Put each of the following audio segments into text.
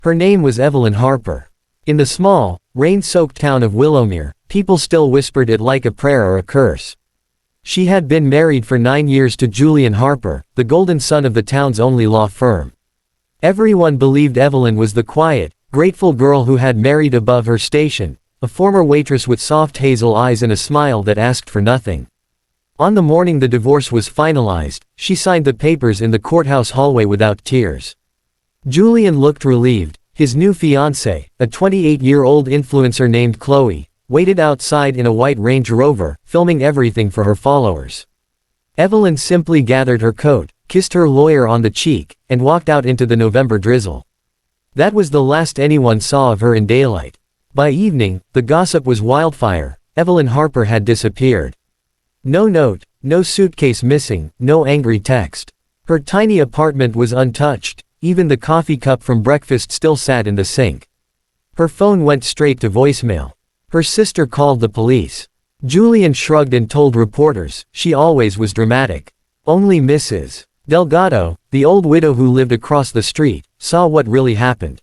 Her name was Evelyn Harper. In the small, rain-soaked town of Willowmere, people still whispered it like a prayer or a curse. She had been married for 9 years to Julian Harper, the golden son of the town's only law firm. Everyone believed Evelyn was the quiet, grateful girl who had married above her station, a former waitress with soft hazel eyes and a smile that asked for nothing. On the morning the divorce was finalized, she signed the papers in the courthouse hallway without tears. Julian looked relieved. His new fiancée, a 28-year-old influencer named Chloe, waited outside in a white Range Rover, filming everything for her followers. Evelyn simply gathered her coat, kissed her lawyer on the cheek, and walked out into the November drizzle. That was the last anyone saw of her in daylight. By evening, the gossip was wildfire. Evelyn Harper had disappeared. No note, no suitcase missing, no angry text. Her tiny apartment was untouched, even the coffee cup from breakfast still sat in the sink. Her phone went straight to voicemail. Her sister called the police. Julian shrugged and told reporters, she always was dramatic. Only Mrs. Delgado, the old widow who lived across the street, saw what really happened.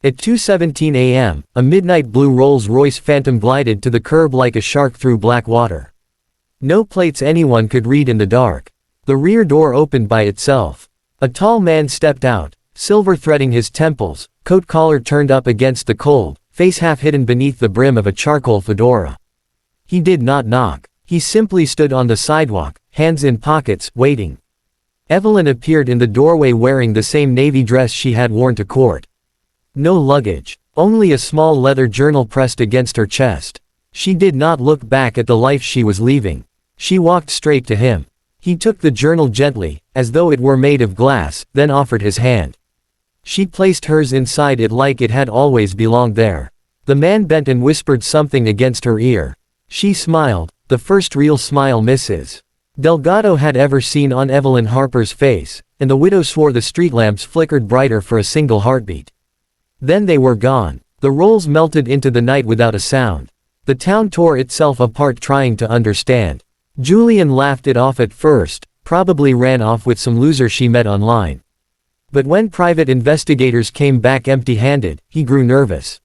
At 2:17 a.m., a midnight blue Rolls-Royce Phantom glided to the curb like a shark through black water. No plates anyone could read in the dark. The rear door opened by itself. A tall man stepped out, silver threading his temples, coat collar turned up against the cold, face half hidden beneath the brim of a charcoal fedora. He did not knock. He simply stood on the sidewalk, hands in pockets, waiting. Evelyn appeared in the doorway wearing the same navy dress she had worn to court. No luggage. Only a small leather journal pressed against her chest. She did not look back at the life she was leaving. She walked straight to him. He took the journal gently, as though it were made of glass, then offered his hand. She placed hers inside it like it had always belonged there. The man bent and whispered something against her ear. She smiled, the first real smile Mrs. Delgado had ever seen on Evelyn Harper's face, and the widow swore the street lamps flickered brighter for a single heartbeat. Then they were gone. The rolls melted into the night without a sound. The town tore itself apart trying to understand. Julian laughed it off at first, probably ran off with some loser she met online. But when private investigators came back empty-handed, he grew nervous.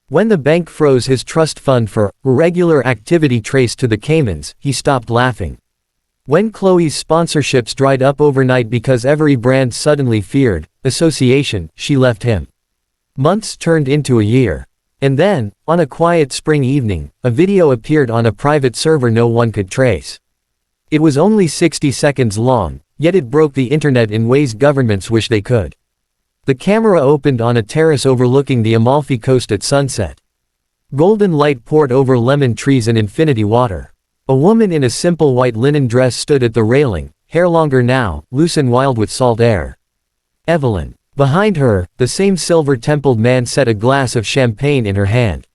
When the bank froze his trust fund for irregular activity traced to the Caymans, he stopped laughing. When Chloe's sponsorships dried up overnight because every brand suddenly feared association, she left him. Months turned into a year. And then, on a quiet spring evening, a video appeared on a private server no one could trace. It was only 60 seconds long, yet it broke the internet in ways governments wish they could. The camera opened on a terrace overlooking the Amalfi Coast at sunset. Golden light poured over lemon trees and infinity water. A woman in a simple white linen dress stood at the railing, hair longer now, loose and wild with salt air. Evelyn. Behind her, the same silver-templed man set a glass of champagne in her hand.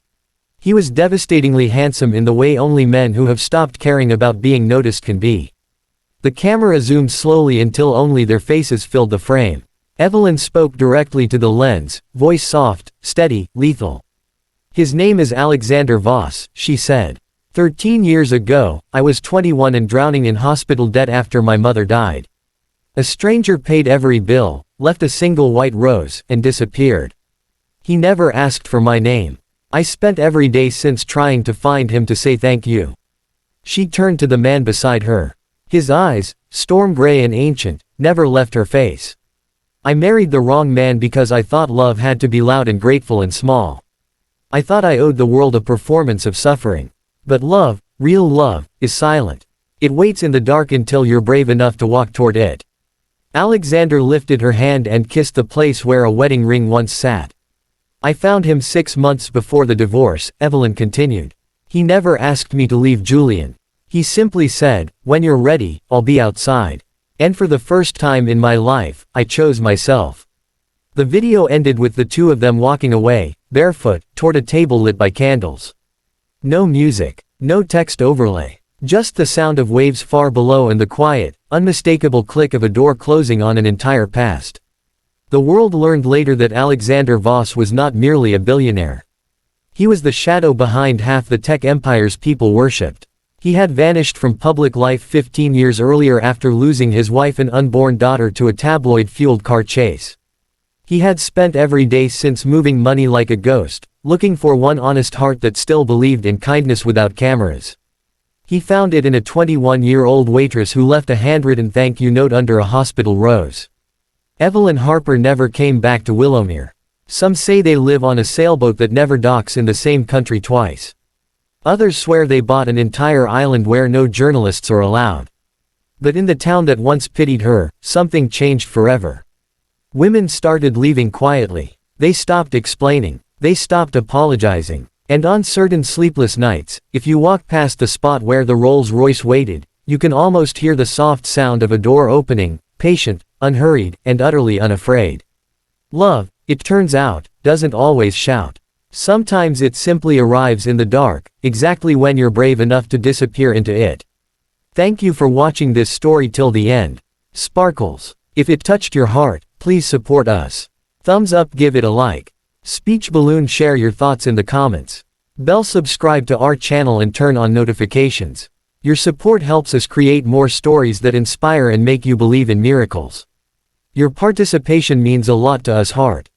He was devastatingly handsome in the way only men who have stopped caring about being noticed can be. The camera zoomed slowly until only their faces filled the frame. Evelyn spoke directly to the lens, voice soft, steady, lethal. His name is Alexander Voss, she said. 13 years ago, I was 21 and drowning in hospital debt after my mother died. A stranger paid every bill, left a single white rose, and disappeared. He never asked for my name. I spent every day since trying to find him to say thank you. She turned to the man beside her. His eyes, storm gray and ancient, never left her face. I married the wrong man because I thought love had to be loud and grateful and small. I thought I owed the world a performance of suffering. But love, real love, is silent. It waits in the dark until you're brave enough to walk toward it. Alexander lifted her hand and kissed the place where a wedding ring once sat. I found him 6 months before the divorce, Evelyn continued. He never asked me to leave Julian. He simply said, when you're ready, I'll be outside. And for the first time in my life, I chose myself. The video ended with the two of them walking away, barefoot, toward a table lit by candles. No music, no text overlay. Just the sound of waves far below and the quiet, unmistakable click of a door closing on an entire past. The world learned later that Alexander Voss was not merely a billionaire. He was the shadow behind half the tech empires people worshipped. He had vanished from public life 15 years earlier after losing his wife and unborn daughter to a tabloid-fueled car chase. He had spent every day since moving money like a ghost, looking for one honest heart that still believed in kindness without cameras. He found it in a 21-year-old waitress who left a handwritten thank you note under a hospital rose. Evelyn Harper never came back to Willowmere. Some say they live on a sailboat that never docks in the same country twice. Others swear they bought an entire island where no journalists are allowed. But in the town that once pitied her, something changed forever. Women started leaving quietly. They stopped explaining. They stopped apologizing. And on certain sleepless nights, if you walk past the spot where the Rolls-Royce waited, you can almost hear the soft sound of a door opening, patient, unhurried, and utterly unafraid. Love, it turns out, doesn't always shout. Sometimes it simply arrives in the dark, exactly when you're brave enough to disappear into it. Thank you for watching this story till the end. Sparkles. If it touched your heart, please support us. Thumbs up, give it a like. Speech balloon, share your thoughts in the comments. Bell, subscribe to our channel and turn on notifications. Your support helps us create more stories that inspire and make you believe in miracles. Your participation means a lot to us. Heart.